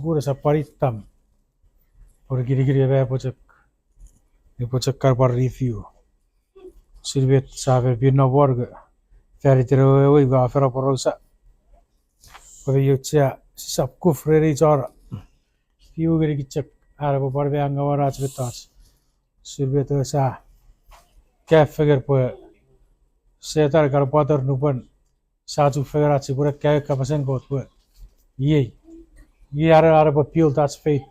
Pure sa paritam. Por giri-giri pojak karbar review. Sirvet saber birna borg. Färg till och iva för att porosa. Por yucha sab kufreri jara. Fiu giri gicek arabo barbe angawara acetas. Sirvet sa kaf figure po setar karbatar nupan saju figure aci pura kaya kapasen kot po. Ye arabo pure that's faith.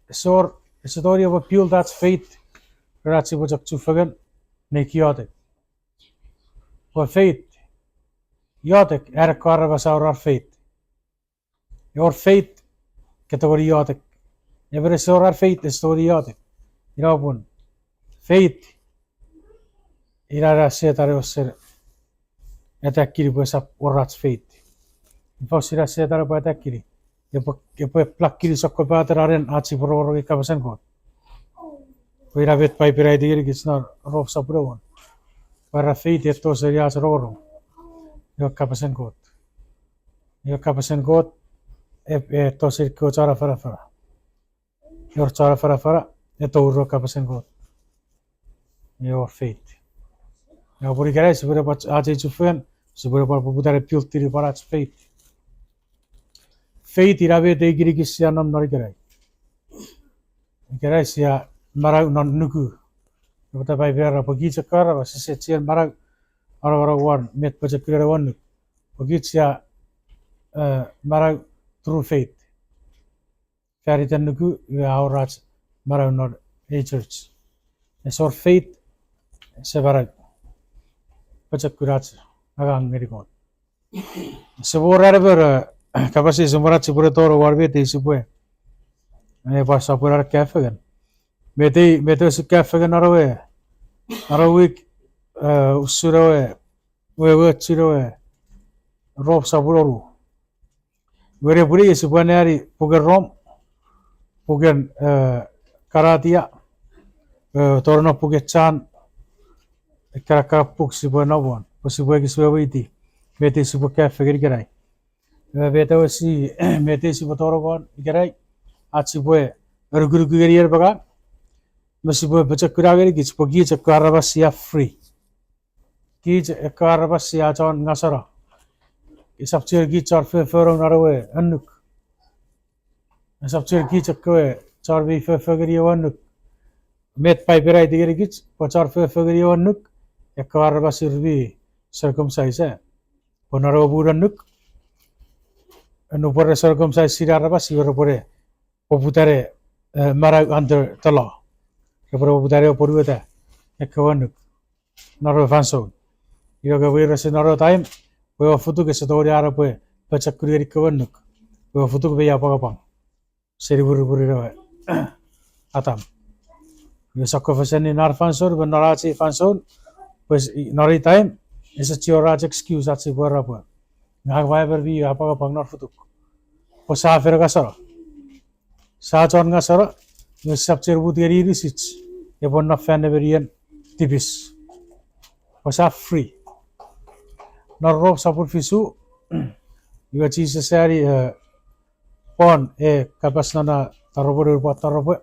A story of a pure that's faith. Raci pojak chufagan nekiotic. For faith, yotic er karvas our faith. Your faith category yotic. Every our faith is story yotic. Irapun faith irara setare osser etakiri posap orats faith. Infosira setare po etakiri. Epo plakiri sokkopateraren aci pororo kapasen kot. Iravet paipirai digir gisnar rof saprovon. Para faith eto serias roro. Yo kapasen kot. Yo kapasen kot eto sirko cara fara. Your cara fara eto urro kapasen kot. Your faith. Yo puri kare sibure pat aje chufen sibure par puputare piltiri parats faith. Faith iravet digir gisyanam nori kare. Kare sia marau non nuku. Kita pai biara pergi cekar apa sesian marau orang-orang wan met baca kira wan nuk. Pergi cia marau true faith. Fairy tan nuku ya aurat marau not a church. Esor faith sebarak baca kira agang merikon. Sebuah ber kapasi sembarat sepuluh toro warbe te sepuluh. Pas sepuluh kafe kan. Mete se kafe kan Arawik usurawe wewe chirowe rob saburoru. Were buri sebanari pugen rom pugen karatia torno pugen Chon karaka puk sibanawon posibuai kiswewe iti mete sibu kafe gerai. Mete si mete sibu torogon gerai atsibue erguru gerier baga masih boleh baca kurang gis pergi cakar rabasia free. Gis cakar rabasia Chon ngasono. Isap cer gis char ferong narawe annuk. Isap cer gis cakwe char bi fergeri annuk. Met pai berai digeri gis char fergeri annuk. Cakar rabasir bi circumcise. Ponarawe bur annuk. Anu pore circumcise sira rabasi pore poputare marau under the law. Kepada budaya perubahan,ekawan naro fanso. Ia kawira se naro time, bawa foto ke setori ara poe, baca kuriari kawan nuk, bawa foto ke baya apa kapang, seri buru rawa, atam. Ia sakko fasani nar fanso, benaraci fanso, pues nari time, esa ciora excuse atsi buara poe. Ngak baya berbi apa kapang nar foto. Posa afera kasara, sa Chon ngasara. Subcer buteri risich ebon na faneverian tipis wasa free na rob sapur fisu iwa chise sari pon kapas na tarobor po tarobo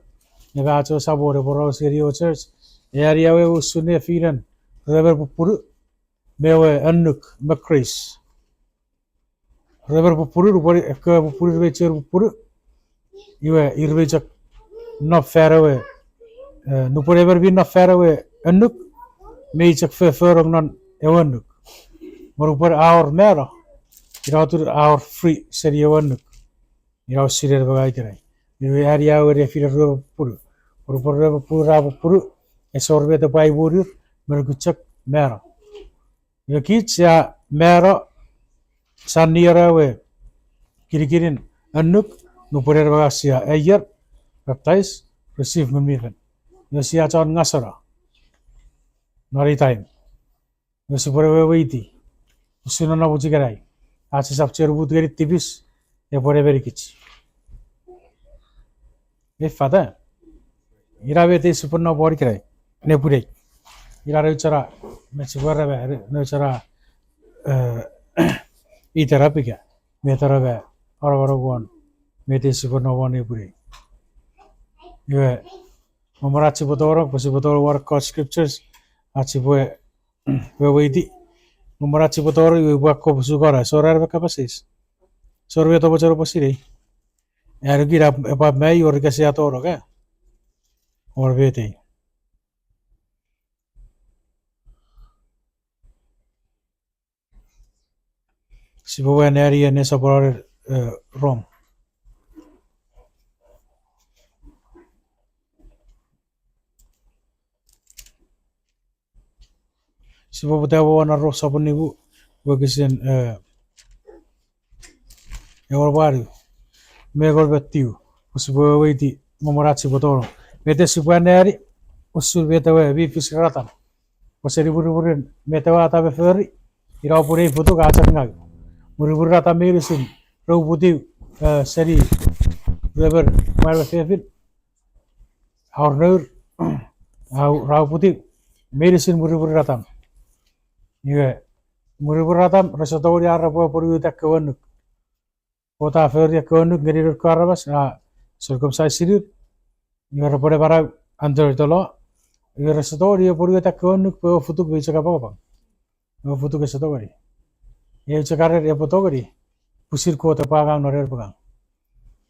nega acho sabore boro serio church area we usune firan rever pupuru mewe annuk makris rever pupuru rubori ekka pupuru becher pupuru iwa irvejak no fairway nupur ever be no fairway annuk me chak ferong non ewannuk morupur our mera iratur our free seri ewannuk iraw sirer bagai kirai iru area we fira puru morupur puru esorbe to pai burir merguchak mera yakich ya mera sanira we kirikirin annuk nupur er bagasia ayer baptize, receive memiran. Yosia Chon ngasono. Nari time. Yosi pore weiti. Usino na buci gerai. Aci sab cer but geri tipis. E pore beri kici. Fata. Ira bete superna bori gerai. Ne pure. Ira reucara. Meci pore be. Reucara. I terapi ka. Me terapi. Ora gon. mete si por no one puri. Iwe mamarachi botoro pasi botoro war God scriptures achi we weiti mamarachi botoro iwe buako busugora sorar be kapasis. Sorbe to bocoro posire. Er gira pa mai or que sea toro ke. Or vete. Si bo en area nesa por Rom. Si bo tavo na ro sabun nibu wagisen Eor baru megor betiu usibo weiti mamarachi botoro mete si buaneri usul beta we vi fisratan waseri buru-buru mete wa ta beferi ira pure foto ka changa buru-buru rata merisin ro buti seri weber mar fefin haurnur ra buti merisin buru-buru ratam ye buru-buru ratam resotori arra puru ta kawanuk kota feria konuk ngeri karabas na circumcise sirir ngara pore para under the law ngara story puri ta konuk pe futuk be chaka papa no futuk ke story ye chakare re potogori pusir ko ta pagang no re pagang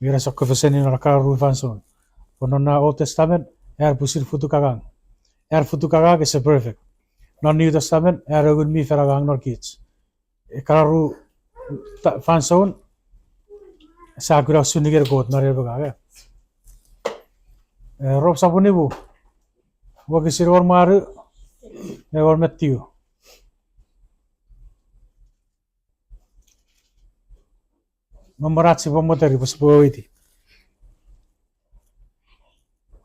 ngara sokko feseni no ka ru fanson ponona old testament er pusir futuk kagang er futuk kagang is perfect no new testament er gun mi feragang no kids e karu fanson Sakura suniger got na reba ga rob sabuni bu wo kisir or maru e or metiu mamarachi bomoteri bus boiti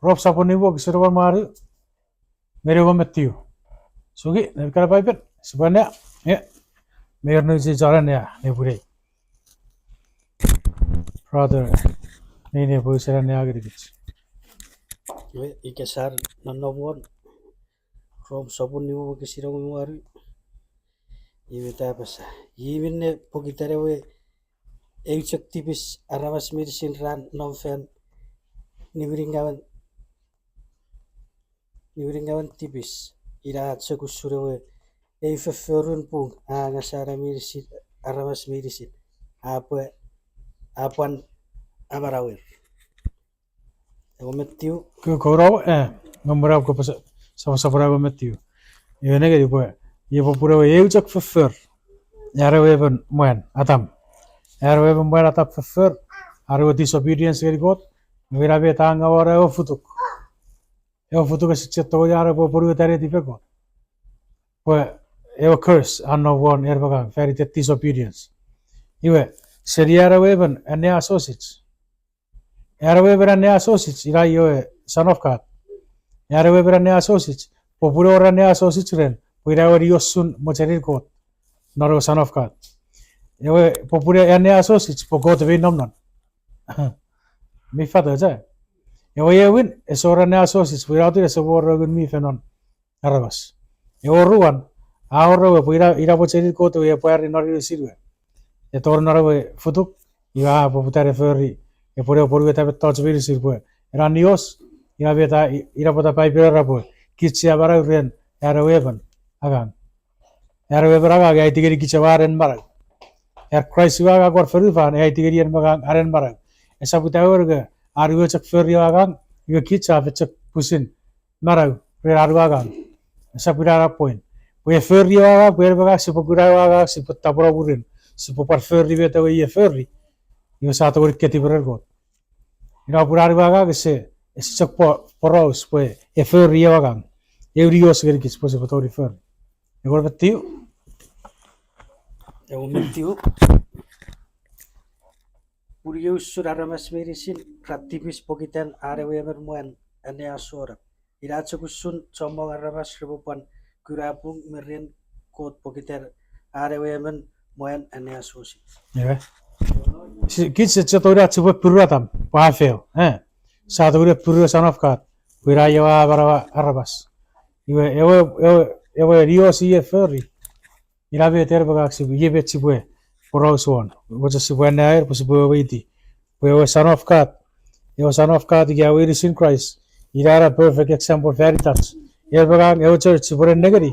rob sabuni bu kisir or maru mere wo metiu sugi ne kara paipen sebanya ya mer no je jaran ya ne pure brother ne bu sera ne agri gits ikesar nanobon from sabun niwo kisiro muari ibeta pasa yibine pokitare we eichak tipis arawas medicine ran nomfen nibiringawan tipis ira tsekusure we eifeferun pung ngasara medicine arawas medicine apuan amarawe metiu ko koro ngomra ko pasa sama bravo metiu ye ne gedi po ye po pura ye uchak fefer yara we ben moen atam yara we ben moen atap fefer are disobedience gedi got mira be tanga ora o futuk ke sicetto yara po puru tare di peko po e curse anno one erbaga very disobedience iwe seriara we ben ane associates yara we ben ane associates ira yo son of god yara we ben ane associates po puru ora ane associates ren Wira yosun mocharir got noro son of god ewe popure ane associates po got we nomnon mi fata ja ewe yewin esora ne associates without it so war gun mi fenon arabas ewe ruan ahorro we ira mocharir got we poar nori sirwe e tor noro we futuk iba poputare ferri e pore we tabe touch we sirwe era nios ira beta ira pota pai pera po kitsia bara ren era weban agang er webraga ga itigeri kichawaren marag er Christ ga gor ferufan e itigeri en magang aren marag esa putawer ga arwe chak ferri agang yo kicha chak pusin marag re arwa ga esa putara point we ferri ga berbaga sipugura ga siputta burin sipupar ferri beta we ferri yo sato wer keti berer got ina purar ga se chak poros we e ferri ga eurios geri kich pose potori ferri egor betiu metiu Urius suramas medicine ratipis pokitan arewemer muan ane asora iratsukusun somong aramas ribupan kurapung merian kot pokitar arewemen muan ane asosi ya kits chatora chuba puratam pafel sadure puru sanofkat wiraya bara arabas ewe rios ie ferri irabe terbaga sibu yebe chibwe poroswan wacha sibu nair pasibu weiti We are son of God. You are son of God. You are very in Christ. You are a perfect example. Very touch. You are a church. You are negari.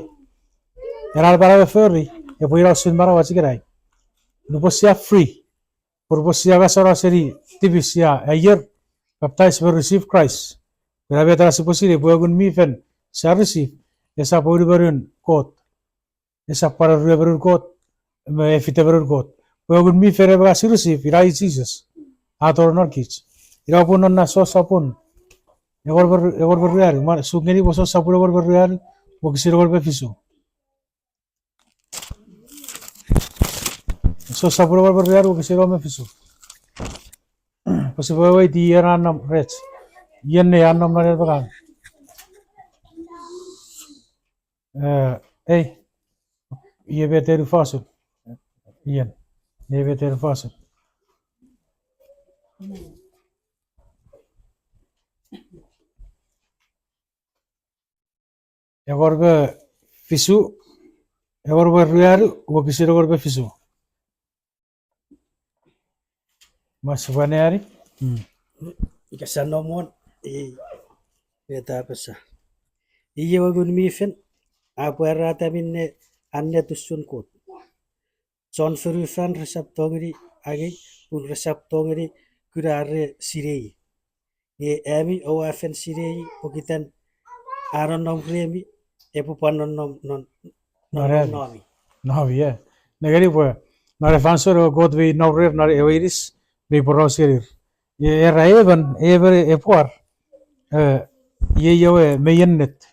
You are a furry. You are a sin mara wachikirai. Nuposia free. Purposia gasora seri. Tipisia a year. Baptized will receive Christ. We have a suppository. We are going to meet and shall receive. Yes, a Puribarun court. Yes, a Parabarun court. If it ever got. We are going to meet forever as you receive. Irai Jesus. Ator not kids. Irapun on so sapun. Ever real. Sugeni was so sapur over real. Wakisir over Fisu. So sapur over real. Wakisir over Fisu. Possible the year annum rich. Yen annum not ever. Hey, ye better fossil. Yen. Ye better fossil. Ever Fisu. Ever real. Wakisir over Fisu. Mas Vaneri? Ikasanomon beta pesa. Iye wagun mifen apuerata minne anne tusun kot. Chon furufan resap tongri agi pun resap tongri kurare sirei. Ye emi o afen sirei pokitan aron nom remi epupan nom nomi. No, yeah. Negari po. Nare fansor god we no rev nare eviris be porosirir. Ye even epor. Ye yo meyennet.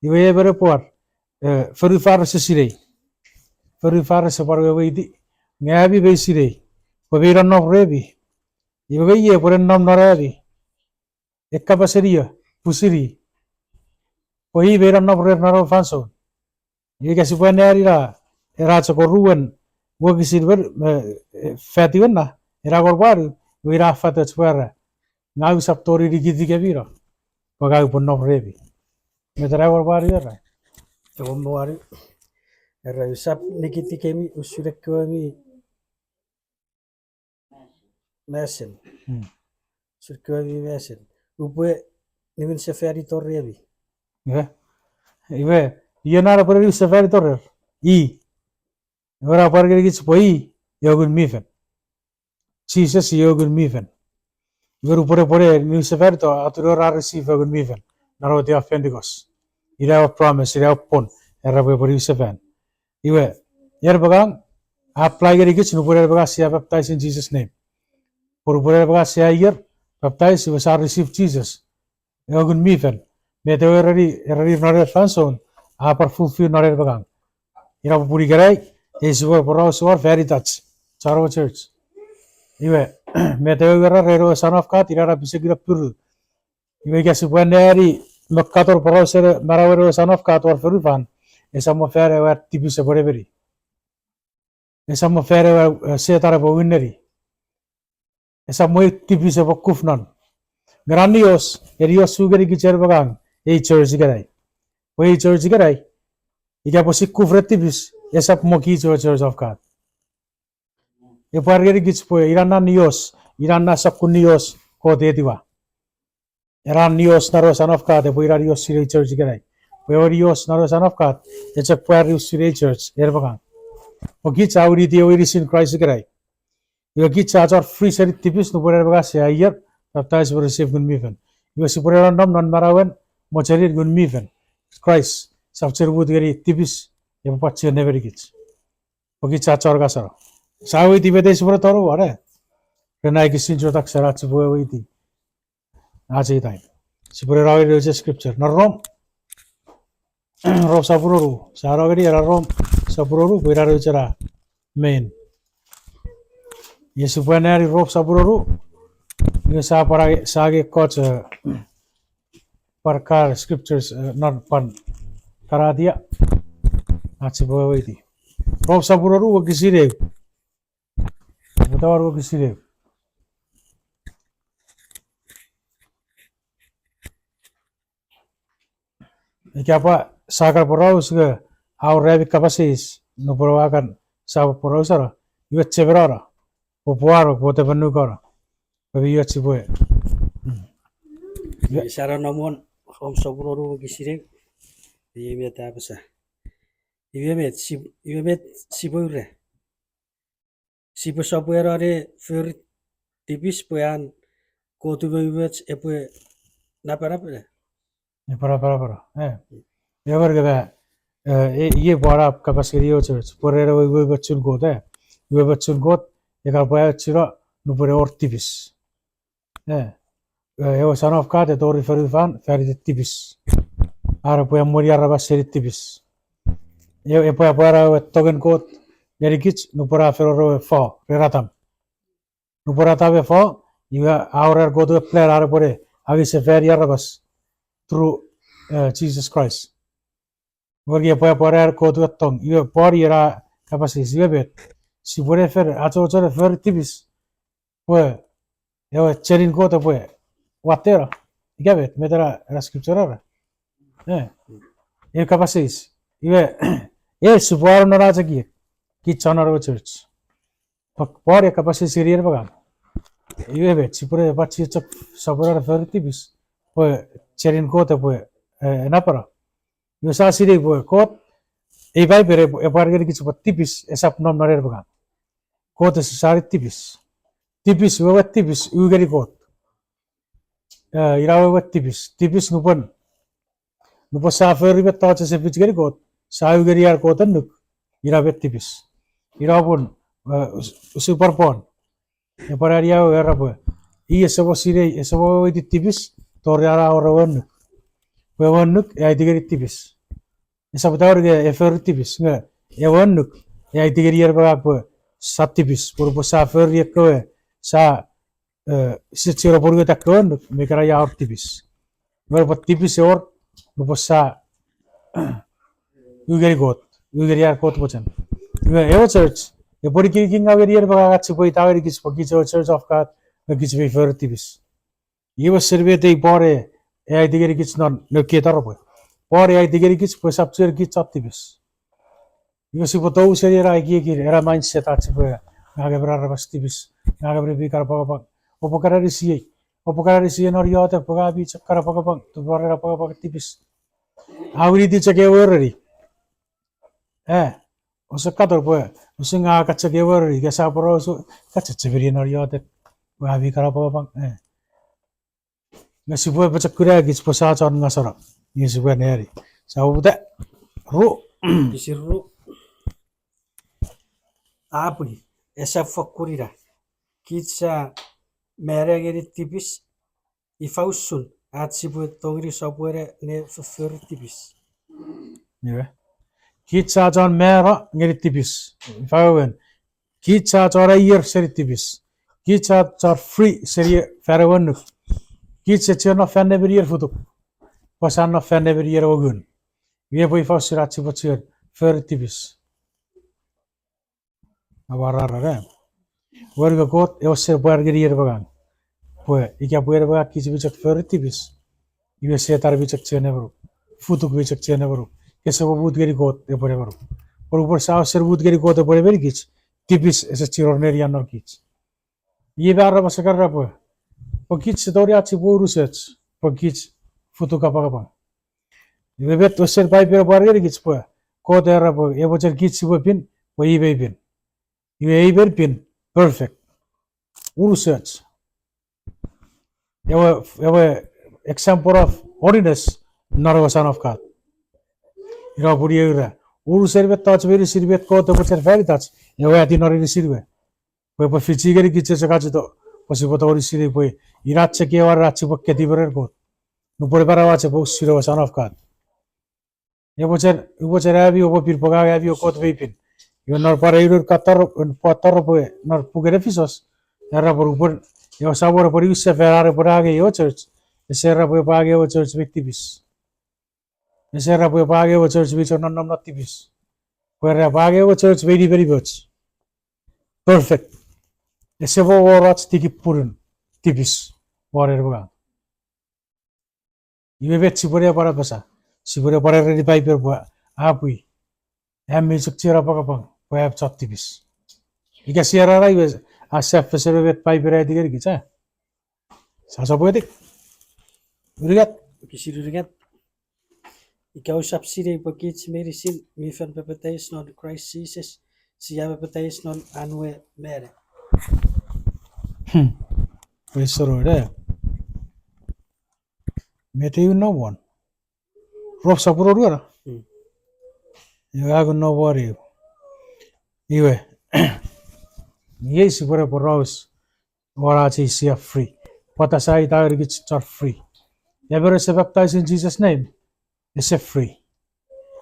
Ye ever epor. Furufar sirei. Furufar se por we ngabi be sirei. Po be no revi. Ye por nom noravi. Ekapaseria pusiri. Po hi be no rev naro fansor. Ye kasi po nerira era chokoruan wo kisilver fatiwan na era gorbaru wira fata chwara ngau saptori rigidi gavira pagau ponno revi metara gorbaru era Ewomoari era usap nikiti kemi usurek kami mesen. Surkami mesen. Upwe nimin sefari torrevi. ive yenara por safari torre ora por gis poi yogun mifen Jesus yogun mifen veru pore ni safari to aturo ra receive yogun mifen naro dia Pentecost ira promise ira pon era por safan ive yer bagang apply gari gis no pore baga sia baptize in Jesus name por baga sia yer baptize we shall receive Jesus yogun mifen mete erari nore fanson apar fulfill nore bagang ira puri garai Yesuwa porosor very touch charo church iwe mete era rero son of God ira bisegira pur iwe kasi buaneri makator porosor marawero son of God or furufan esamo fere wa tipis boreberi esamo fere wa setara bo winneri esamo tipis bo kufnan grandios erios sugeri gicher bagang ei church garai wei church garai ika posik kufre tipis esap moki church of God e pargeri gitspo irana nios irana sakunios ko dediwa eran nios naro son of God e poirarios sire church gerai poirios naro son of God it's a poirios sire church erbaga o gits auri di oiri sin Christ gerai yo gits achar free seri tipis no poirbaga se ayer baptize for receive gun miven yo si poirandom non marawen mocherir gun miven Christ sabcher bud geri tipis e pachi never gits o gits achar gasaro Sawi di bedes bro toro ware. Renai kisin jotak sarat sebuah witi. Aje time. Sipure rawi reje scripture. Na rom. Rom sapururu. Saro gedi era rom sapururu bira rejera main. Ye supanari rom sapururu. Ye sa para sage coach parkar scriptures not pan karadia. Aje sebuah witi. Rom sapururu wo kisire. Butawar wo kisire. Ikiapa sakar poraus ke au revi kapasis no provakan sa porosara iwe cheverara popuaro pote penukara Babi yachi boy. Isara namun om sobroru gisire imet abasa. Imet sibure. Sibu sobuerare för tipis poyan kotu imet epo napara. Para. Ever gada ये बड़ा capacity हो church. Porera we bachun go da. We bachun go eka boya chira no pore or tipis. Eu son of God to refer fan fer tipis. Ara boya moria raba seri tipis. Eu e boya para token go geri kich no pora fer fo reratam. No pora tabe fo you our go to player ara pore agi se fer yarabas through Jesus Christ. Porque puede poner coto tong, yo por era capaz de ver. Si puede hacer a todo fer tipis, pues yo cherin coto pues watera. Ya vet, meterá la escritura. Yo capaz es. Yo suponer no raja ki chanaro church. Por capaz de serir bagan. Yo vet, si puede bachi chap sabora fer tipis, pues cherin coto pues na para. Yo sa siri pues coto ei vai bere e pargeri kichu tipis esap nom narer bagan kot es sari tipis we tipis ugeri kot ira we tipis nupan nupa safer be ta se pich geri kot sa ugeri yar kot nuk ira be tipis ira pun super pon e pararia we rapa I esabo sire esabo we tipis tor yara ora we nuk e digeri tipis esab tawar ge efer tipis nga e nuk e digeri yer baga po sat tipis por po safer ye ko sa se chiro por ge takko nuk me kara ya or tipis mer po tipis or no po sa ugeri yar kot po chan e church e por ki kinga ger yer baga gatsi po tawari kis po ki church of God kis be fer tipis Iwa serve te pore e digeri kis non no ketaro po Pore ai digeri kis po sapcher ki chaptibis. Iwa si botou seri era ki era mindset atse po ngage bra rabastibis. Ngage bre bi kar pa opokara risi nor yote poga bi chakara pa to bra pa tibis. Auri di chake worri. Osakator po usinga kachake worri ke sa poro so kachache bri nor yote poga bi kar pa Nga sibuya pachakura kis po sa chon ngasara. Ni sibuya neri. Sa uda ru Kisiru apuri esa fakurira. Kitsa merageri tipis ifausun at sibu togri sobuere ne fer tipis. Niwe. Kitsa chon mera ngeri tipis. Fawen. Kitsa chora year seri tipis. Kitsa chor free seri farawan nuk. Kitsa chona fanne bir year futuk. Pasan no fanne bir year ogun. Ie poi fausirat sibu chir fer tipis. Awarara. Warga kot e osser bargeri year bagan. Pues ikia puer baga kisi bichak fer tipis. Iwe setar bichak chene baru. Futuk bichak chene baru. Kesa bo bud geri kot e pore baru. Por upor sa osser bud geri kot e pore beri kich. Tipis esa chiror nerian nor kich. Ie barra masakar pues. Pokich sedori achi boru sets. Pokich futuk apa. Iwe bet osser pai pero bargeri kich pues. Kot era pues. E bocher kich sibu pin. Po ibe pin. Iwe ibe pin. Perfect. Uru sets. Ewe example of holiness, not a son of God. Ira puriera. Uru servet touch very sirvet ko to pocher very touch. Ewe ati nori sirve. Poi po fichigeri kiche chakachi to posipoto ori sirve poi irache ke war rachi po keti berer ko. No pore para wache po siro son of God. E pocher abi o pir poga abi o kot vipin. Yo nor para ir katar patar po nor pugere fisos. Era por upor yo sabor por irse ferrare por age yo church. Serra po page o church victibis. Serra po page o church which non not tibis. Where page o church very much. Perfect. Esevo warats tiki purun tibis. Warer boga. Iwe bet sibore para basa. Sibore para ready piper po apui. Hammi chukchira pakapang po ap chat tibis. Ika sierra ra iwe asaf pesere bet piper ready geri kicha. Sasapuetik. Urigat. Kisirurigat. Ikaw sapsiri pagkits merisin mifan papatayis non Christ Jesus siya papatayis non anwe mere. Praise the Lord. Mete no one. Rob sapuro ruara. Yago no worry. Iwe. Yes, whatever rose. Warachi see free. Patasai tire gets free. Ever is baptized in Jesus' name. Is set free.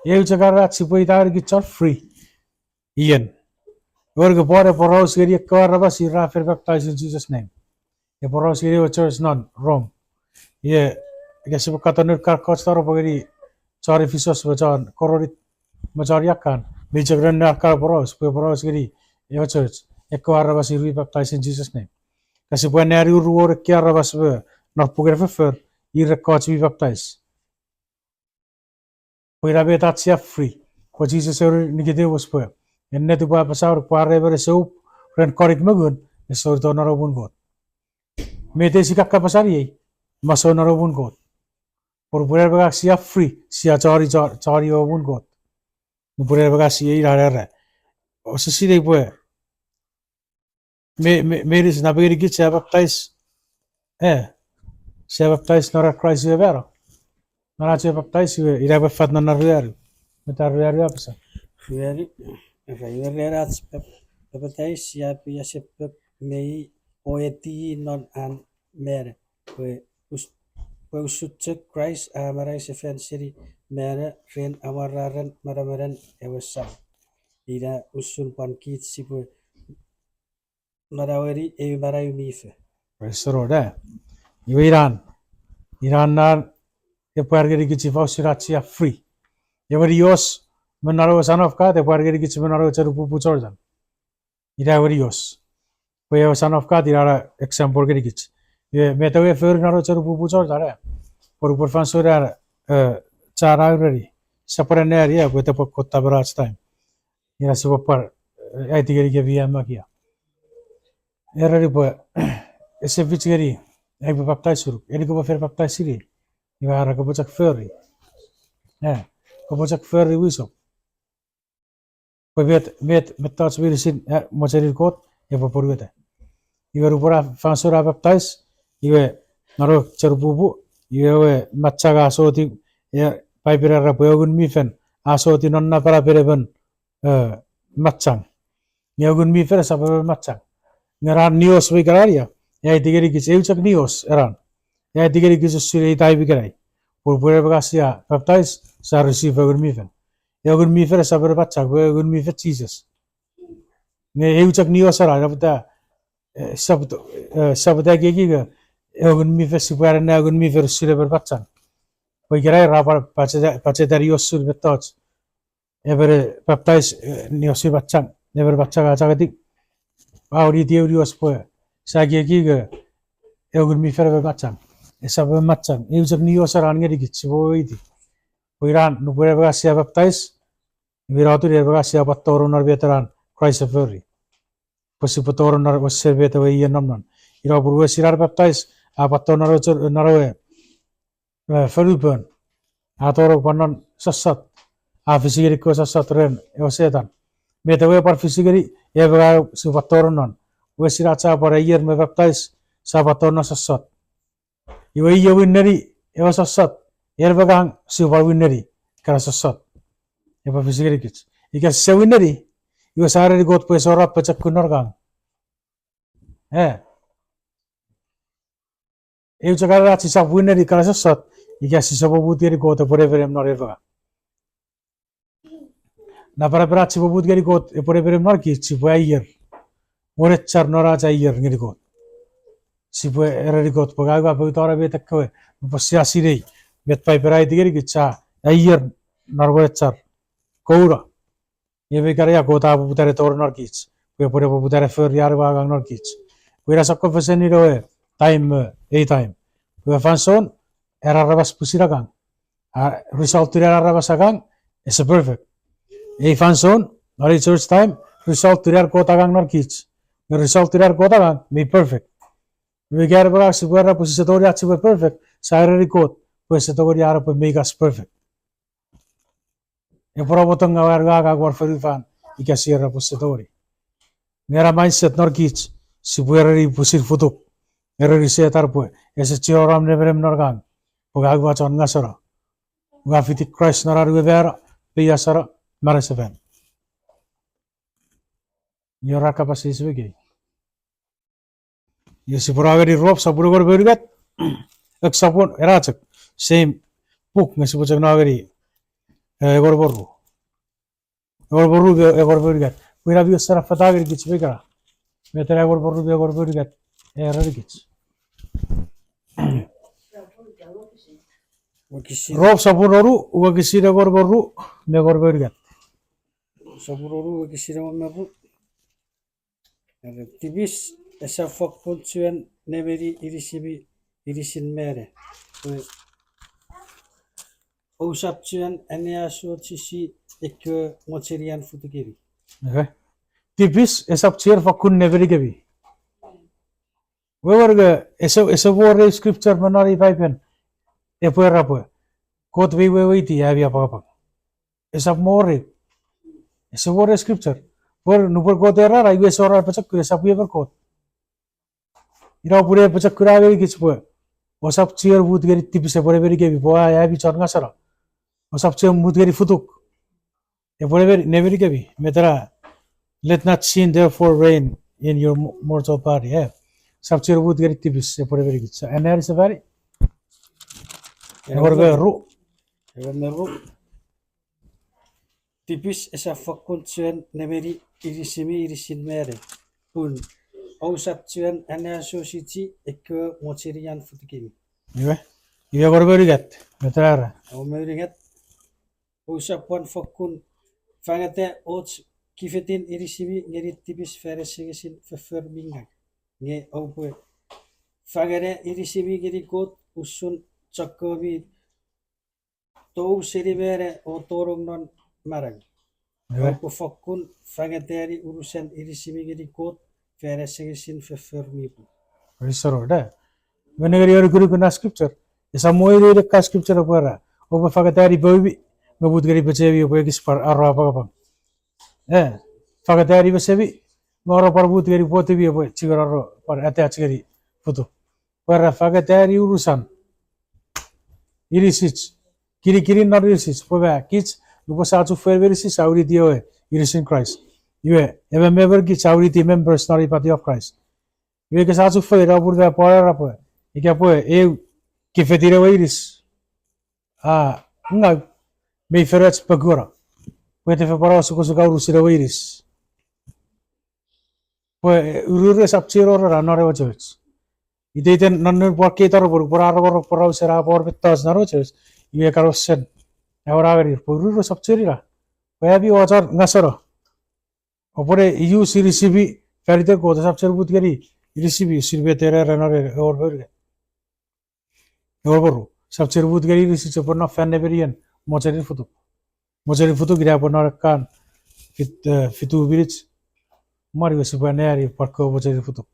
You chagarat sipui tire gets free. Ian. Work bore for rose area carabas rafer baptized in Jesus' name. A poros area church non Rome. Yeah. I guess if Katanur Karkostar of sorry Fisos Vajan, Kororit Majariakan, Major Nakar Boros, Poros area, your church. Echo Arabas baptized in Jesus' name. Kasi buwan na rin uruor kiarabas ba narpugraffer I records we baptize. Pwede betat siya free. Ko Jesus er nigide was po. Enne tu ba pasar pare bere soup ren korik magun esor to narobun god. Mete si kakka pasar ye maso narobun god. Por pwede ba siya free siya chari obun god. Pwede ba siya irara. O sa side po. Meris nabigay git siya baptize. Siya baptize nora Christ ye vera. Nara siya baptize ira ba fat na naruyaru. Metaruyaru apsa. Ruari raivererat papatayis siya piya sepek mei oeti non an mere. We usutse Christ amarai sefen siri mere ren amararen marameren ewesam. Ira usun pankit sipu naraweri marai mife. Praise the Lord. Iran na puargeri gici fausiracia free. Every yos menaro son of God, the puargeri gici menaro cerupu pucordan. Ira every yos. We son of God, ira example geri gici. Metawe fer naro cerupu pucordan. Por fansura cara already. Separate area with the cotta barrage time. Ira super I think geri via magia. Era ripo ese viceri. Ek baptize suru. Eri ko fer baptize siri. Iba ko bocak ferry. Ko bocak ferry wiso. Ko met touch wir sin mocheri kot e poporwete. Iba rupora fansura baptize. Iba naro cerbubu. Iba matchaga asoti paipira rapogun mifen. Asoti nonna para pereben matchang. Nyogun mifer sabar matchang. Ngaran nios wikararia. Ya digeri gis euchak nios eran. Ya digeri gis suri tai bikarai. Por pura bagasia baptize sa receive ogun mifen. Ogun mifer sabar matchang ogun mifer Jesus. Nge euchak nios era rabta sabda giga ogun mifer sipara na ogun mifer suri bermatchang. Wikarai rapar pace dari yosur betoch. Ever baptize nios matchang. Never matchang achagadik. Auri dios poe. Sagi giga ogun mifer bermatchang. Esa bermatchang. Euchak nios era ngeri gitsi boidi. Iran no puede bagasia baptize. Viratu dia bagasia patoro nar veteran Christ Ferry. Pasi patoro nar wasse vetewa iya namnan. Ira burwe sirar baptize a patoro narawe Ferupen. Atoro panon sasat. A fisigeri ko sasat ren ewasetan. Vetewa par fisigeri e baga su patoro non. We siracha para iya me baptize sa patoro sasat. Iwa iya winneri ewa sasat. Yer bagang su par winneri kara sasat. Epa fisigeri kits. Ika se winneri. Iwa sare got po sora pacak kunar gang. Eu chakara sisa winneri kara sasat. Ika sisa bobuteri got por everem nor eva. Na para si bobuteri got por everem nor ki si po ayer. Ore char nora cha ayer ngiri got. Si po ereri got po gaga po tora be takwe. Po siasi rei. Bet pai perai digeri kitsa ayer nor ore char. Koura. Ebe karya gota bobuteri tor nor kits. Ko por bobuteri fer yar bagang nor kits. Ko ira sakko feseni roe time time. Ko fanson era rabas pusiragang. Result era rabasagang is perfect. E fanson nor church time result tirar kota gang nor kits. The result tirar kota gang be perfect. Vegare bara si guerra pues se tori atsi perfect. Saire record pues se tori ara pues make us perfect. E pora botong ngawar ga gwar fan ika sierra pues se tori. Ngera mindset nor kich si buerari pusir futuk. Ngera se tar pues ese chioram neverem norgang. Poga gwa chon ngasara. Ga fiti Christ narar vera peya sara maraseven. Yora kapasi sebegi. Yesi pora gari rob saburo gor bergat. Ek sapon eracek same puk ngasi bocak nagari egor boru. Egor boru egor bergat. Kuira bi sara fatagari kich bekara. Meter egor boru egor bergat. Erar kich. Rob sabun oru uga kisira egor boru megor bergat. Saburo kisira meru. Tipis esa fakun tuen neveri irisin mere. Usap tuen ania so tisi ekö mocherian futukiri. Okay. Tipis esap chair fakun neveri kebi. Wewarga esa wore scripture manari paipen. Epuer apa. Kot we ti habi apa. Esap more. Esa wore scripture. Por nupur kot era rai we sora pacak kure sap we kot. Ira pure pacak kura we kich po. Wasap chair but geri tipis epore beri kebi. Boa habi chornga sara. Wasap chair but geri futuk. Epore beri neveri kebi. Metera let not sin therefore reign in your mortal body. Yeah. Subchair wood get tipis epore beri kich. And there is a very egor be ru. Egor meru. Tipis esa fakun tuen neveri irisin mere. Pun ausap tuen ania so siti ekö mocherian futukiri. Iwe. Iwe egor beri gat. Metera. Au meringat usap wan fakun fangate ots kifetin irisimi ngeri tipis feresigesin fefer mingak. Nge au pue fangare irisimi ngeri kot usun cakobi tou seribere o torong non marang. Au pue fakun fangateri urusan irisimi ngeri kot feresigesin fefer mipu. Risoro da. Whenever you are guru na scripture. Esa moire de ka scripture opera. Oba fagatari bobi. Ngabut gari bechevi oba kis par arro apa apa. Fagatari besevi. Ngoro par but gari pote bi oba chigaro par attach gari foto. Para fagatari urusan. Irisich. Kiri not irisich. Poba kich lupa satu ferverisi sauri dio irisin Christ. Iwe eva member ki sauri ti members nari party of Christ. Iwe ke satu fer abur ga para apa. Ika po kifetire iris. Nga may ferets pagura. Pwede fe para suka urusira iris. Urure sapchiro ra nare church. Iten nannu porke tar por para usira por betas naro church. Iwe karosen. Ahora agari urure sapchirira. Pwede wajar ngasara. Opore iu sirisibi ferite ko sapchir but gari irisibi sirbe tere renare or berge. Orboru sapchir but gari irisi chopona fan neberian mochari futu. Mochari futu gira pona kan fitu village mari wesi baneri parko mochari futu.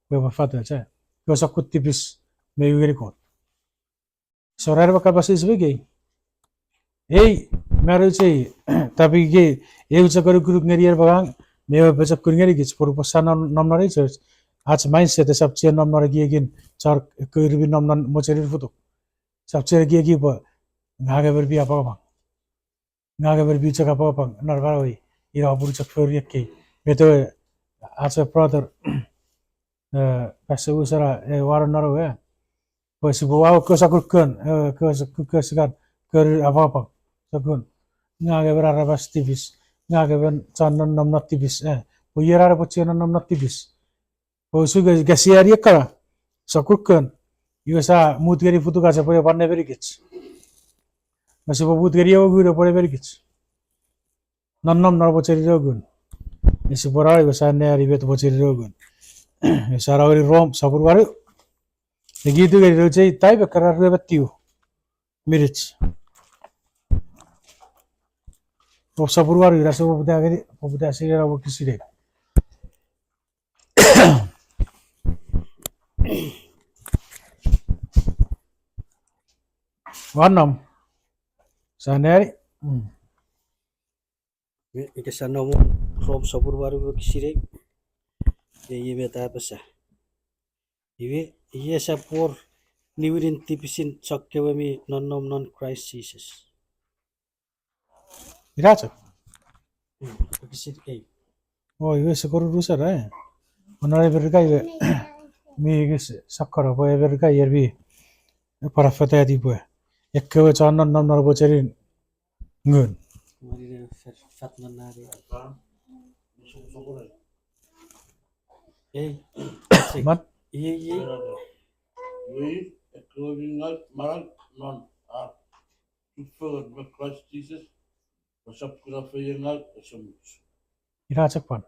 We ma fatu cha. Ko sakut tipis me gari ko. Sorar ba kabasi isbegi. Ei mero chei tapi ge eu chakari group ngerier bagang me bachak kuringeri gich por pasana namnari church. Ach mindset sapchir namnari gi again char kuirbi namnan mochari futu. Sapchir gi gi ba ngaga berbi apa bang. Ngaga berbi chaka apa bang narbaroi ira buru chak feri ke. Beto as a brother pasu usara waran naro Pues bawa ke sakurkan ke segan ke apa bang. Sakun ngaga berara bas tipis. Ngaga ben chanan namna tipis Puyera pochiana namna tipis. Posu gasiari kara sakurkan yusa mutgeri futu kaca poya panne berikich. Masih babut gari aku guru pore berikich. Nannam nar boceri rogun. Isi porai basane ribet boceri rogun. Sarawari rom sabur baru. Begitu gari rojai tai bekara ribet tiu. Mirich. Rob sabur baru rasa babuda gari babuda sih rabu kisire. Wanam. Saneri. Ika sa nomon rom sobur baru kisire. Ibe tapasa. Ibe sa por niwirin tipisin chokkewami non Christ Jesus. Iracha. Kisire Oh, iwe sekoru rusa ra. Onare berga iwe. Mi gis sakkara bo berga yerbi. Parafata di bo. Ekkewe chanan nam nar bocherin ngun. Marina fat nanari. Mat Iya. We, according to Mark, non preferred by Christ Jesus, was up to the faying some. iracha pan.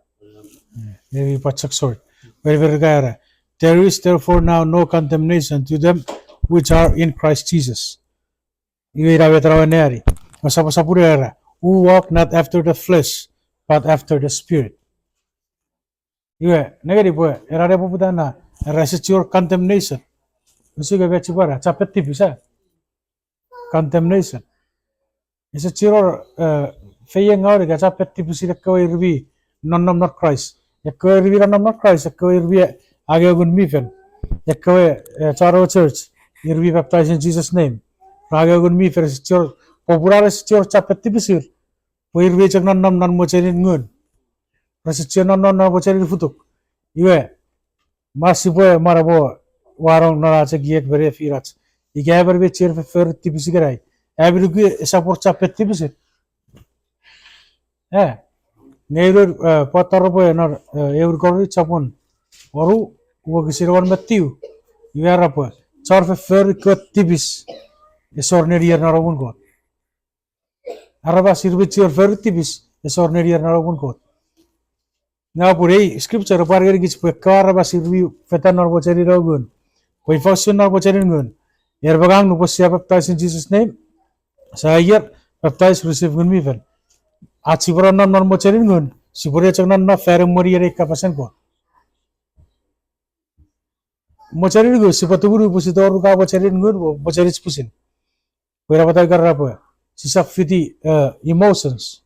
Maybe pachak sort. Where berga ra. There is therefore now no condemnation to them which are in Christ Jesus. Iwe irawe trawaneri. Masapasapure ra. Who walk not after the flesh, but after the spirit. Iwe, negari po, erare po puta na, your condemnation. Usiga gachi para, chapet tipisa. Condemnation. Isa your fayang out ga chapet tipisi kawa irbi, non not Christ. Kawa irbi non not Christ, kawa irbi age gun mifen. Kawa charo church, irbi baptized in Jesus' name. Age gun mifen, your popular your chapet tipisir. Po irbi chak non mocherin ngun. Rasitio non mocherin futuk. Iwe, masih boleh marabo warung naraca giat beri firat. Ika berbe cer fer tipis gerai. Every gue support capet tipis. Neiru potar boy nar every kori capon. Waru wo gisirwan matiu. Iwe apa? Car fer ket tipis. Esor nerier narabun kot. Araba sirbe cer fer tipis. Esor nerier narabun kot. Now, puri scripture pargeri gis pekara basirvi fetan nor bocheri rogun. Poi function nor bocheri ngun. Yer bagang nu posia baptized in Jesus' name. Saya baptized receive ngun mi fen. Achibora nor bocheri ngun. Sibore chakna na fere mori yer kapasen ko. Mocheri ngun sipatuburu pusitor ka bocheri ngun bocheri pusin. Poi rapatai karra po. Sisa fiti emotions.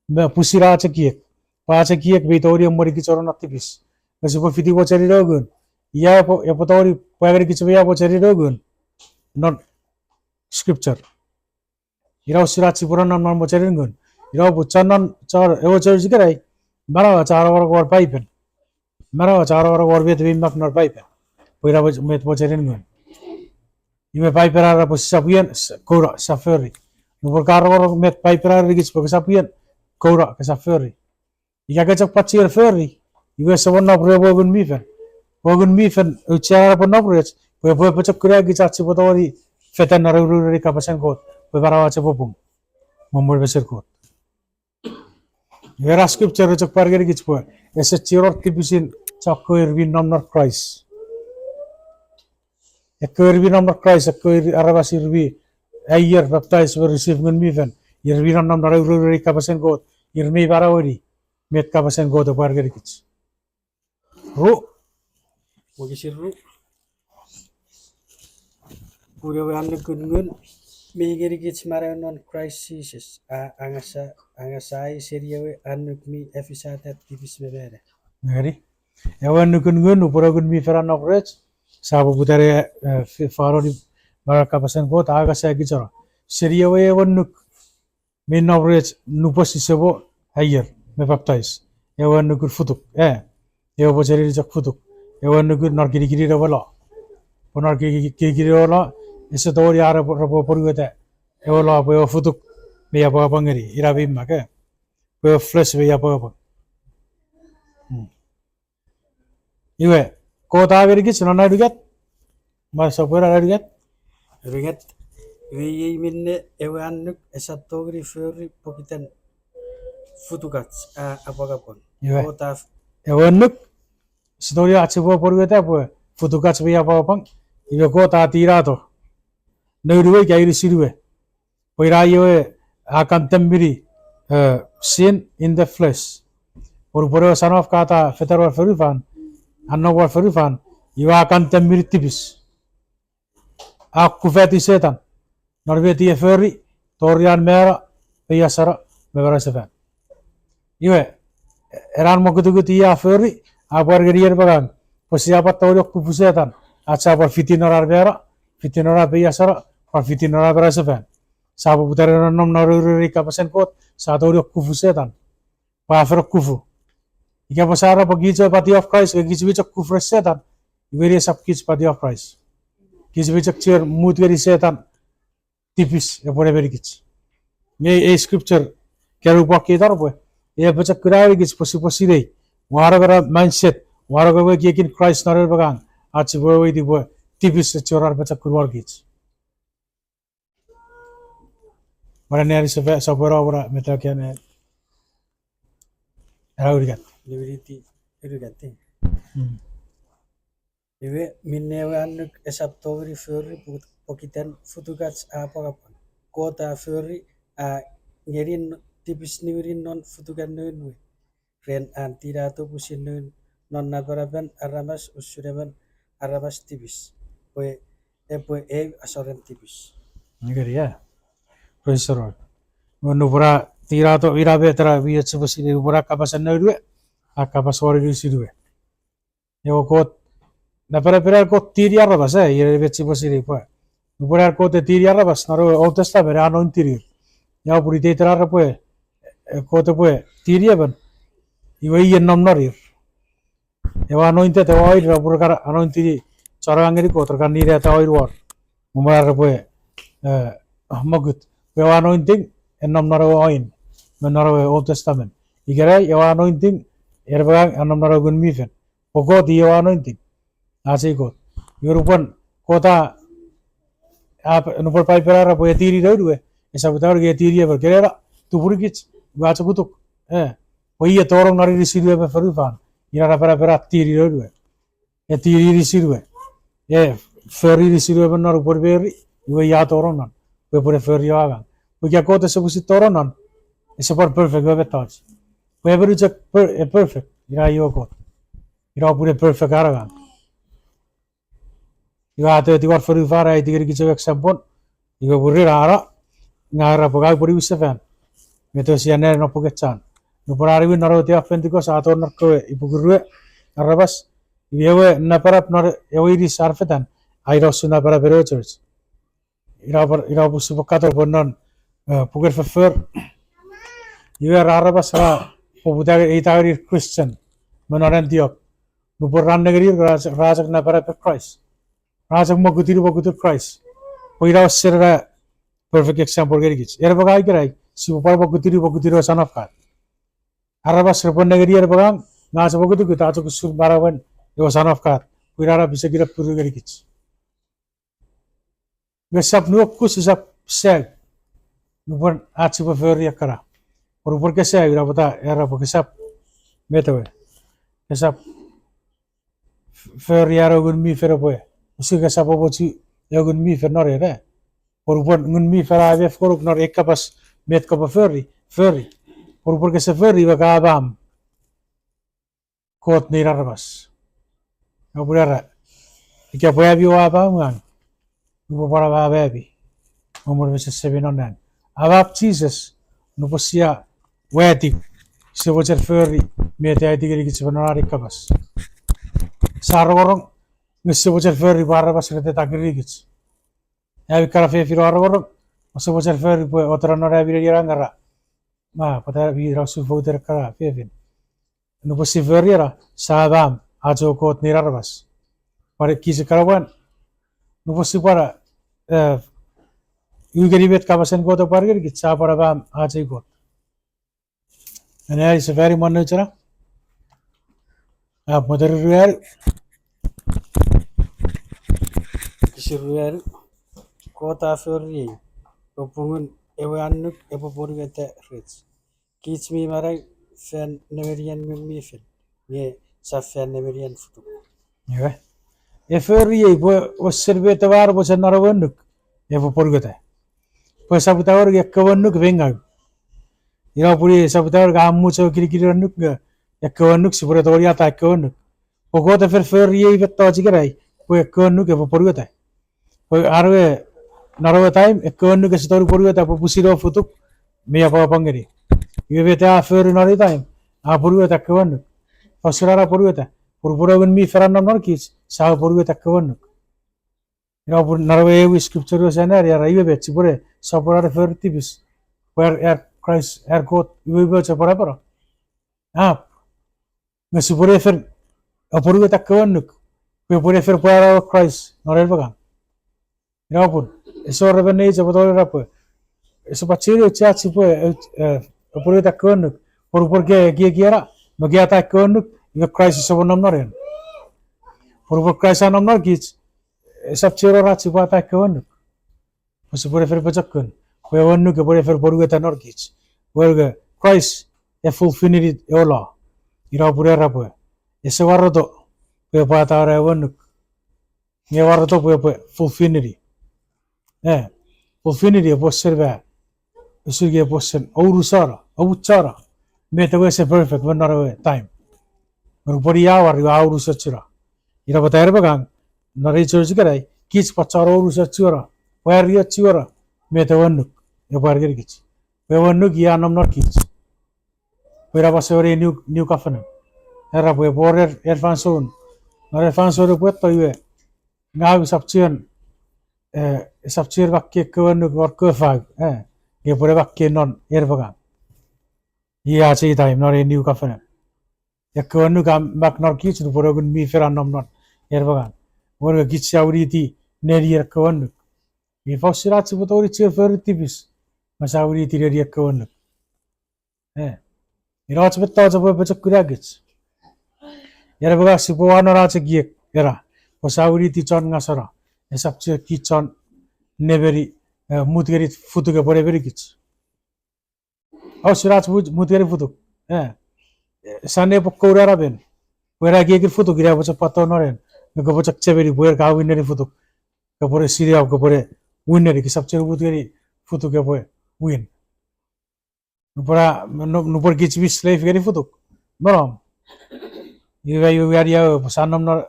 Me pusira chakiek. Pacha kiek betori mori ki choro natipis. Kasi po fiti po chari rogun. Ya potori pagari ki chaya po chari rogun. Not scripture. Iraw sirachi pura nam po chari rogun. Iraw po chanan char ewo chari jikarai. Mara chara wara war paipen. Mara chara wara war bet bimak nor paipen. Pura po met po chari rogun. Ime paipera po sapuyan kora safari. Nupor karo wara met paipera rigis po sapuyan kora safari. Ika kacak pacir ferry, iwe sawan na pre wogun mifen, ucara pun na pre, we pacak kura gicat si potori, fetan na ruri kapasan kot, we barawa sa popong, mamul besar kot. Iwe scripture cak pargeri gits po, ese ciror tipisin cakko irwin namnar Christ. Ekko irwin namnar Christ, ekko arabas irwi, ayer baptized we receive ngun mifen, irwin namnar ruri kapasan kot, irmi barawari. Met kapasen go to pargeri kits. Ru. Wagi siru. Pura wan kungun. Migeri kits mara non Christ Jesus. Angasai seriawe anuk mi efisata tipis bebere. Ngari. Ewan kungun upura gun mi feran operate. Sabu putare faro di mara kapasen go ta aga sa gichara. Seriawe ewan nuk min operate nupos sebo ayer. Me baptize. Ewan nukur futuk. Ewan boceri jak futuk. Ewan nukur nor kiri rawala. Ponar kiri rawala. Ese tori ara rabo porugete. Ewan la ewan futuk. Me apa ngeri. Ira bimma ke. Ewan flesh me apa. Iwe. Kota ageri kits nana dugat. Mas sapura dugat. Ringat. Iwe minne ewan nuk esatogri feri pokitan. Futukats apa kapon. Kota ewan nuk story achibo porugete apa futukats me apa pang. Iwe kota tirato. Nurwe kairi sirwe. Poirayo akan tembiri sin in the flesh. Puro son of kata fetar ferifan. Anno war ferifan. Iwa akan tembiri tipis. Aku feti setan. Norveti e ferri, Torian mera, Peyasara, Bevarasafan. Iwe, eran mo kutu ya ferri, abar gerier bagang, posiapa toriok kupusetan, acha par fitinora mera, fitinora Peyasara, par fitinora Bevarasafan. Sabu putaran nom naruri kapasen kot, sa toriok kupusetan, pa ferok kufu. Ika pasara pagitso pati of Christ, kagitso bichok kufu setan, iwe sab kits pati of Christ. Kits bichok cher mut geri setan, tipis e pore berikits. Nge scripture keru pakai tar po. E baca kurai gits posi dei. Waragara mindset, waragara yakin Christ narer bagang. Aci boy di boy tipis chorar baca kurwar gits. Mara neri sabora ora meta kian raurigat. Liberty irugati. Iwe minnewe anuk esap tori ferry pokiten futugats apa kapan. Kota ferry ngerin tipis niwirin non futugan nun. Ren antirato pusin nun non nabaraban aramas usureban aramas tipis. Poe asoren tipis. Ngeri ya. Profesor. Nubura tirato irabe tera biat sebesi nubura kapasan nudwe. Akapas wari di sidwe. Yo kot na pera kot tiri arabas ire betsi bosiri po. Nubura kot tiri arabas naro Old Testament ano intiri. Ya puri te tera po kot po tiri aban. Iwe yen nom narir. Ewa anointed ewa oir pura kar anointiri cara angeri kot terkan nire ta oir war. Mumar po magut. Ewa anointing enom naro oin. Menaro Old Testament. Igere ewa anointing erbagang anam naro gun mifen. Pokot ewa anointing. Asik kot. European kota nupor pai perara po tiri doi esa butar ge tiri ever gerera tu purikits gacha kutuk iya torong nari risidu be ferufan ira pera tiri doi e tiri risidu ferry risidu be naru por beri iwe ya torong nan be por ferry agang puja kota sebusi torong nan esa por perfect be touch be beru check perfect ira yo kot ira pure perfect aragang iga ate ti war feru fara ai tigir kicho example iga burri rara ngara pogai puri wisafan meto siane no pokechan no porari wi naro ti afentiko sator narko ipugurwe arabas yewe naparap nar ewi sarfetan ai rosuna para bero church ira busu pokator bonon puger fefer iwe arabas ra poputa itagri Christian menoran diok no porran negeri rajak na para Christ rajak mogutir Christ poira serra perfect example geri gits era bagai gerai si upar bogutir son of God arabas repon negeri era bagang ngas bogutir kita achuk sur baraban yo son of God poira bisa gira puru geri gits besap nu kus sap seg nu pon achu po fer yakara और ऊपर कैसे आएगा बता यार आप कैसे मैं तो कैसा फिर यार अगर मी फिर बोए उसी कैसा बोची अगर मी फिर ना रहे और ऊपर मी फिर आए फिर ना एक का पास मेट का फिर और ऊपर कैसे फिर वह आबाम कोट नहीं रहा बस अब बोला क्या बोया भी वो आबाम गान वो बड़ा आबाम भी उम्र में से 7 और 9 अब आप चीज़ें नुपसिया wetik se bocer ferry mete ai tigeri ki sebenarnya kabas sarorong ngese bocer ferry bara bas rete takiri ki ya kara fe firo arorong se bocer ferry po otra nora bi ira ngara ma pada bi rasu voter kara fefin no posi ferry ra sabam ajo kot nirarbas pare ki se karawan no posi para yu bet kabasen ko to parger ki sa para bam aje kot. And there is a very one nature. Mother Ruel Kisuruel kota ferry opungun ewanuk epopurgete rich. Kids me marai fan neverian mi fin. Ye sa fan neverian futu. Yeah. If ferry was served var was another one epopurgete. Pues abutawar yakkawanuk venga. Ira puri sabutar gamu so kiri nuk yakkawanuk sipura toria ta yakkawanuk. Pokota fer ye vetto jigerai po yakkawanuk epopurgete. Po arwe narawa time ekon ke story poru ta pusiro futuk me apa pangeri iwe ta fer nari time a poru ta ekon fasirara poru ta purpura mi feran nor kis sa poru ta ekon narawa e scripture sana ya iwe bet sipure sapora fer tipis where Christ God iwe bet sapora para ngasipure fer poru ta ekon pure fer para Christ norel bagang pun eso rebene je betul apa eso paciri chat sipo pure ta ekon por ke gira magia ta ekon nge Christ so nam noren por Christ nam nor kis sab chero rat sipo ta ekon so pure fer pachakon we wonu ke pure fer poru ta nor kis well Christ e fulfilled ola ira pure rap eso warto pe pata ra wonu nge warto pe fulfilled fulfilled posserva usuge possen aurusara auchara metawese perfect wanara time rupori awar aurusachura ira batayar bagang nari church karai kich pacharo aurusachura wari achura metawannuk yabarger kich wewannuk yanam nor kich wera basore new covenant era we border advanceon nor advanceon pueto iwe ngau sabchier bakke kwannuk or kefag ye pore bakke non erbagang iya ci time nor new covenant ya kwannuk am bak nor kich pore gun mi feran nom non erbagang wor kich auriti nerier kwannuk mi fossirat ci botori ci fer tipis mas auriti nerier kwannuk irats betta ja bo becak kuragits yara baga si po anora ci giek era mas auriti Chon ngasono sabchier ki Chon neveri mutgerit futuge pore berikits sirat mutgerit futuk sane pokora ben wera giek futuk ira bocha pato noren go bocha cheberi boer ka wineri futuk ka pore siria ko pore wineri ki sabchier mutgeri futuge boe win nupora nupor gich bis slave geri futuk morom iwa ya sanam nor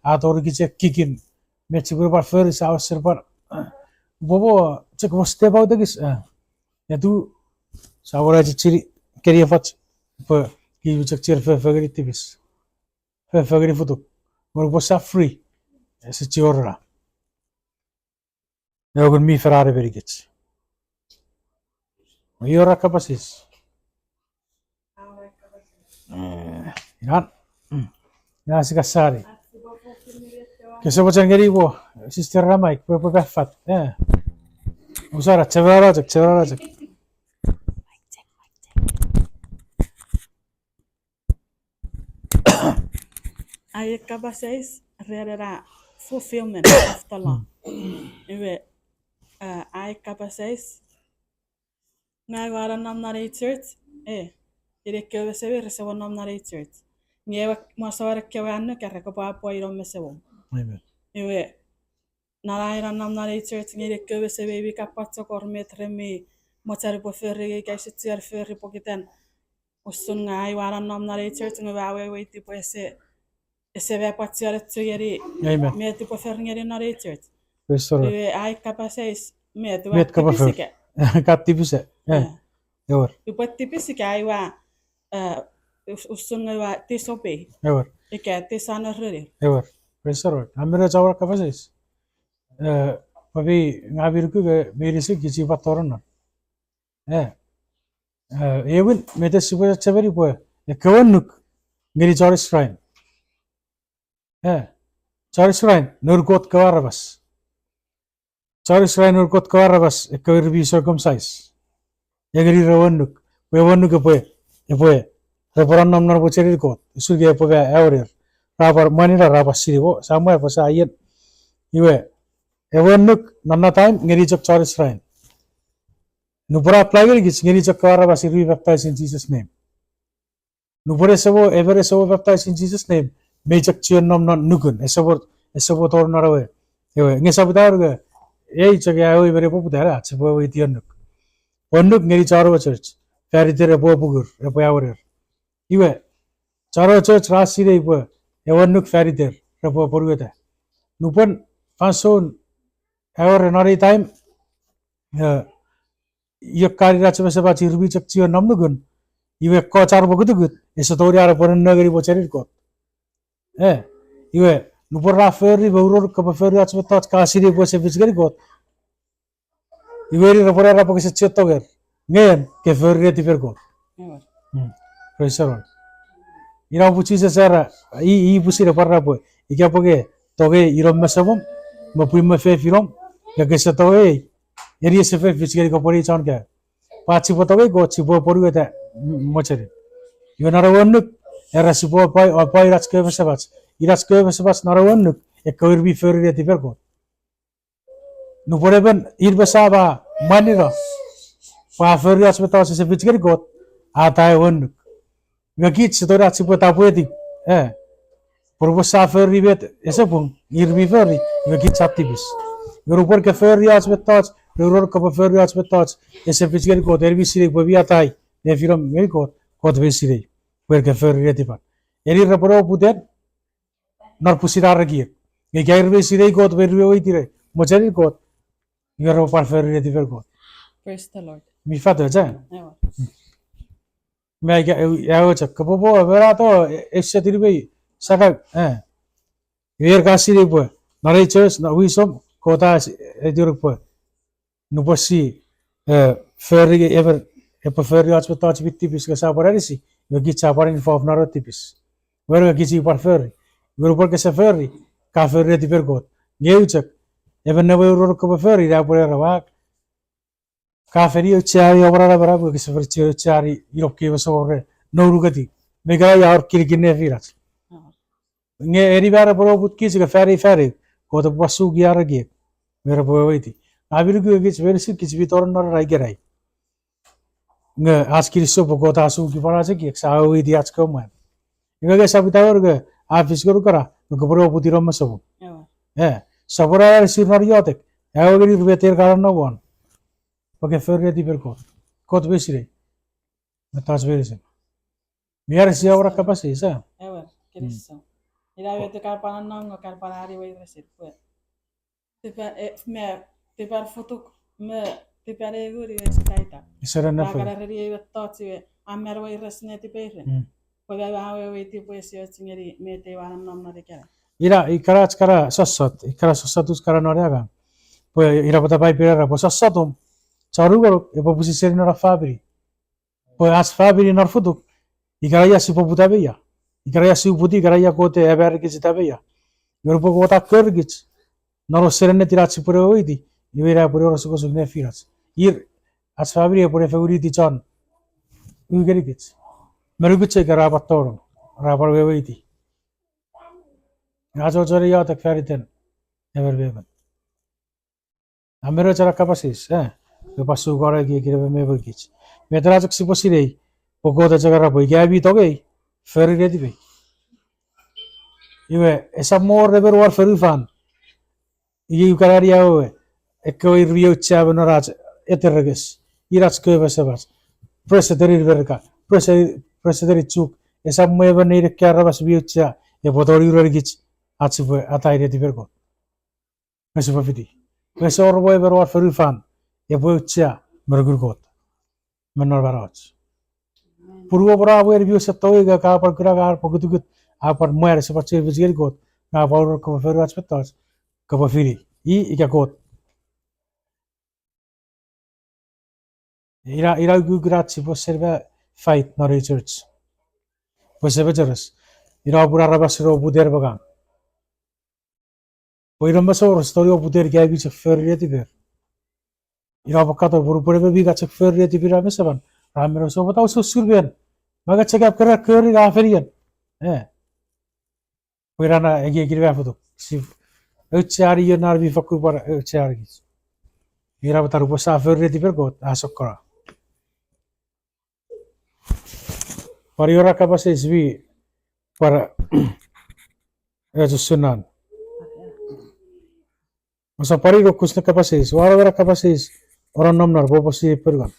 ator giche kikin mechibur par fer sa serpar bobo cek boste bau degis ya tu sawara ciri keria fat pe ki cek cer fer geri tipis fer geri futuk mor bosa free se ciorra ya gun mi ferare berigits Iora kapasis. Iran. Ya si kasari. Kesa bocan geri bo. Sister Ramai kue pegafat. Usara cevara rajak. Ai kapasis rera fulfillment of the law. Iwe ai kapasis ngai wara nam church ire kewe sewe resewo nam church ngewa masawara kewe anno kare ko pa po iro mesewo Amen. iwe naraira nam church ngire kewe sewe bi kapatso kormetre mi mochari po ferri kai sitsiar ferri pokiten usun ngai wara nam church ngewa we tipo ese ve patsiare tsugeri Amen. me tipo ferri ngire church Restore. iwe ai kapasis me tu Met kapafer. Katipise. Ewer. Ipa tipis aiwa usun wa tisope Ewer. ika tisana rere Ewer. Restore. Amira chawar kapasis. Pavi ngabirku ke mirisi kici patoran. Even mete super chaveri po. Ekawannuk ngiri chori shrine. Chori shrine nurkot kawarabas. Chori shrine nurkot kawarabas ekawir be circumcised. Yagiri rawannuk. Wewannuk epoe. Reporan nam nar bocheri kot. Suge epoe awrir. Rapar manira rapar siribo. Sama epoe sa ayat. Iwe. Ewannuk nanna time ngiri chok chori shrine. Nupura apply gari gis ngiri chok kawarabas be baptized in Jesus name. Nupure sabo ever sabo baptized in Jesus name. May chok chion nam non nukun. Esabo tor narawe. Ewe ngesabutar ge. Ei chok ya oi bere poputara. Chabo oi tionnuk. Wannuk ngiri charo church. Feriter epo pugur epo awrir. Iwe charo church rasire ipo. Ewannuk feriter epo purgeta. Nupan fason another time kari racha basa irbi chak chiyo namnu gun iwe ko char bogu gut esatori ara poren nagari bocharir ko iwe nupor ferry beuror ka ferry racha bata ka siri bose vichgari ko iwe ri rapor ara pokse chetoger ngen ke ferry ti per ko professor ira puchi se sara I pusi re parra po ikya poge toge irom masabom mapui mafe firom ya ke setoge eri se fe vichgari ko pori chon ka pachi potoge go chibo poru eta mochari Yonara wonuk era sipo pai rats ke besabats irats ke besabats nara wonuk ekoir bi ferry ti perko no poreben ir besaba manira pa ferry rats beta se vichgari got ata wonuk ngakit setora sipo tapueti proposa ferry bet esapung ir bi ferry ngakit saptibis Europor ke ferry rats beta Euror ka ferry rats beta ese vichgari got erbi sire bobi atai ne firom ngari got besire Puer ke ferry reti pan. Eri raporo puten nor pusira ragi. Nge gair be sirei got berbe oitire. Mochari got. Yoro par ferry reti ver got. Praise the Lord. Mi fato ja. Ewa. Me ya ocha kapopo vera to esha tirbe saka Yer kasiri po. Nare church na wisom kota eduruk po. No posi ferry ever epa ferry ats betach bitipis ka saparisi. Yo gitsa parin fof narotipis. Wero gizi par ferry. Wero por ke sa ferry ka ferry ti pergot. Ngeuchak even never ro ko ferry da por era ka ferry uchari obra bara ko ke sa ferry uchari Europe ke so ore no rugati. Mega ya or kirkine firat. Nge eri bara por but kis ka ferry ko to basu giara ge. Wero boiti. Abiru ke gis very sit kis bitor nor rai gerai. Nge askiri so pokota asu ki para se ki sa oi di ach ko man. Nge sa bitaor ge afis guru kara ko bro putiro masabu. Ewa. Sabora sirnar yotek. Awagiri beter karan no one. Okay, ferry di perko. Kot besire. Natas berisen. Miar si ahora capaz isa. Ewa. Cristo. Ira vete karpanan nongo karpanari wei resir. Te par foto me te pare guri taita. Isara na fe. Bagara ri toti amer wei resne te peren. Pega hawe wei te poesio tingeri me te wanam namna de kara. Ira ikara kara sassat. Ikara sassatus kara noreaga. Pues ira pata pai pera pues sassatum. Charugaro e popusi serino ra fabri. Pues as fabri nor futuk. Ikara ya si poputa beya. Ikara ya si uputi ikara ya kote eber kizita beya. Yorupo kota kergich. Noro serene tiratsi pure oidi. Ivera pure oro suko sugne firats. Ir as fabri e pure figuriti Chon. Ugerikits. Merugitse ikara patoro. Rapar oidi. Ajo jori ya tak feriten. Ever beben. Amero chara kapasis, ke pasu gore ki kirebe me bergich. Metra chak siposirei. Pogoda chagara boy gabi toge. Ferry redi be. Iwe esa more rever war ferry fan. Iye ukararia oe. Eko irrio chave no rach eterreges. Irach keve sebas. Preseteri verka. Preseteri chuk. Esa moe ne kara bas biucha. E potori urgich. Atsu atai redi verko. Mesu fiti. Mesu orbo ever war ferry fan. E boicha mergurgot. Menor barach. Purwo bra wer biu setoi ga ka par kira ga pogutugut a par moer se pache vizgel got ga paur ko feru ach petas ko firi I got ira gu grazzi po serve fight no church po serve jeres ira pura rabasro buder bagan po ira masor storio buder ga bi se ferri ti ver ira bakato puru pure bi ga se ferri ti vir mesaban ramero so batao so surben maga check-up kara kari ga ferian Wirana egi girve foto si uchari yo narvi fakku para uchari mira bataru po sa ferri ti pergot asokora Pariora kapase svi para eso sunan masa parigo kusna kapase wara kapase orang nomnar bo posi pergon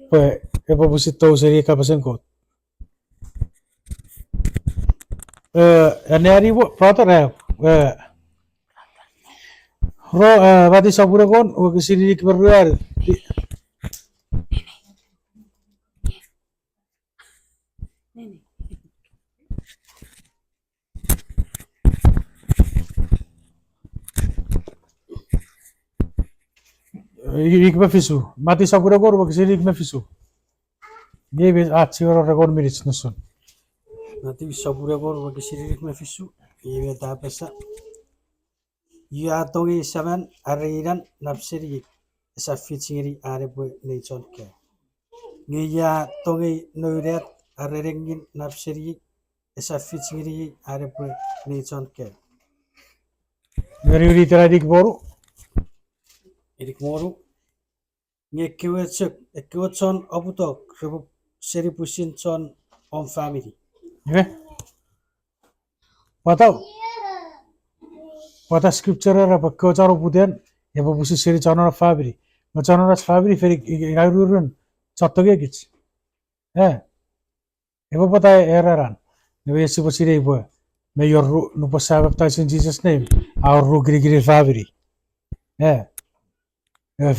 pues e bo posi to serie kapasen kot Neari wo pratar hai ro bati sabura kon o kisiri kiberruar ikme fisu mati sabura kon o kisiri ikme fisu gebe achiro rekon miris nusun Nanti bisa pura-pura bagi sirik me fisu. Iya tapesa. Iya tongi saman ariran napsiri. Esa fitsingiri are bu nation ke. Ngiya tongi noiret arerengin napsiri. Esa fitsingiri are bu nation ke. ngeri teradik boru Irik moru. Nge kiwetsuk. Kiwetson abutok. Rebu seri pusin son on family. ye pata scripture ra pakko charo puden ebo busi seri chanora fabri ma chanora fabri feri gairurun chattoge gich ebo pata eraran ebo yesu posire ibo may your no possa baptize in Jesus name our ru giri fabri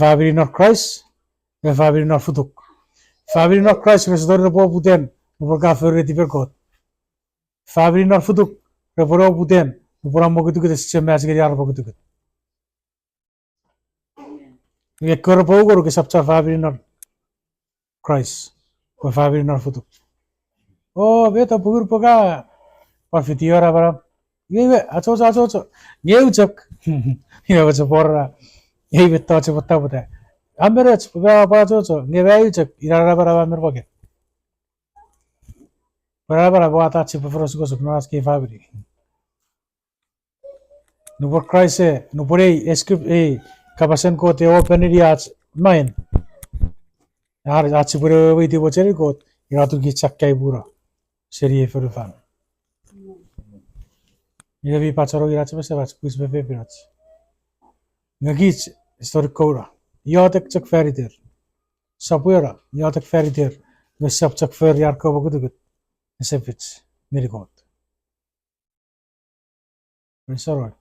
fabri not Christ fabri not futuk fabri not Christ resdor po puden no ka ferre ti perkot fabri not futuk reporo puden no mogitu ke sistem match gari ar mogitu ke ekkor po goro ke sapcha fabri not Christ ko fabri not futuk o beta pugur poga par fitiora bara yebe acho yeuchak yebe porra yebe tache botta botta amberech poga pa acho yebe yeuchak irara bara amer poke bara boata che preferos go sok nas ke fabri no por Christ no por ei script kapasen ko te open area main har achi pure wei te bocheri ko iratu ki chakkai pura serie ferufan Yevi pacharo irache bese bach pus bebe pirach. Ngagich historic kora. Yotek chak feriter. Sapuera yotek feriter. Vesap chak fer yar ko bogudugut. Esepich mirikot. Resoro.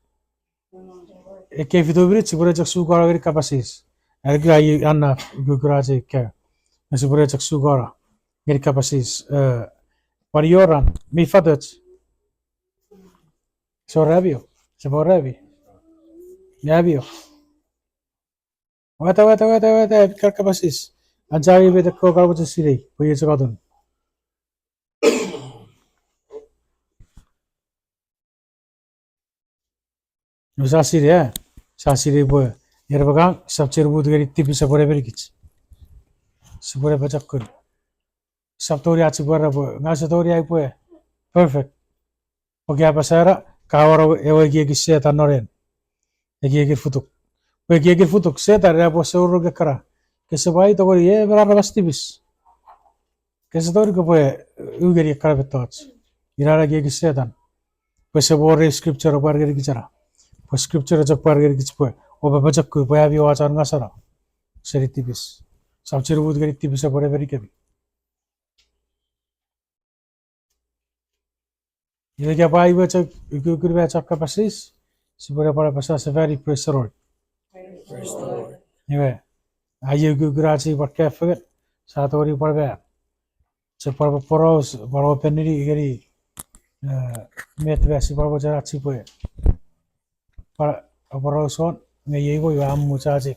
Eke fitobiri chibure chak su kora giri kapasis. Ergi ayi anna gukurache ke. Nesibure chak su kora giri kapasis. Parioran mi fatach. So rabio. Sebo rabi. Yabio. Wata kar kapasis. Anjari beta ko kar bocha sirei. Poye chakadun. Sasire sasire bo yerbagang sabcher bud gari tipi sabore bergich. Sabore bachakkur. Sabtori achi borra bo ngasotori ai po perfect. Ogia pasara kawaro ewo egi seta noren. Egi futuk. Po egi futuk seta re bo seuro ge kara. Kese bai to gori e bara bastibis. Kese tori ko po ugeri kara betoch. Irara egi setan. Po se bore scripture bar geri gichara. Po scripture chak par geri gich po. O ba bachakku po abi wachar ngasara. Seri tipis. Sabcher bud gari tipis sabore beri kebi. Ini क्या पाई बच्चा इक्विकर बच्चा का pasis sebenarnya para pasal very pressure ini aja इक्विकर aja buat kafe satu hari para separah poros para peniri gari met besi para bocah aja poe para poros on nggak yego ya amu aja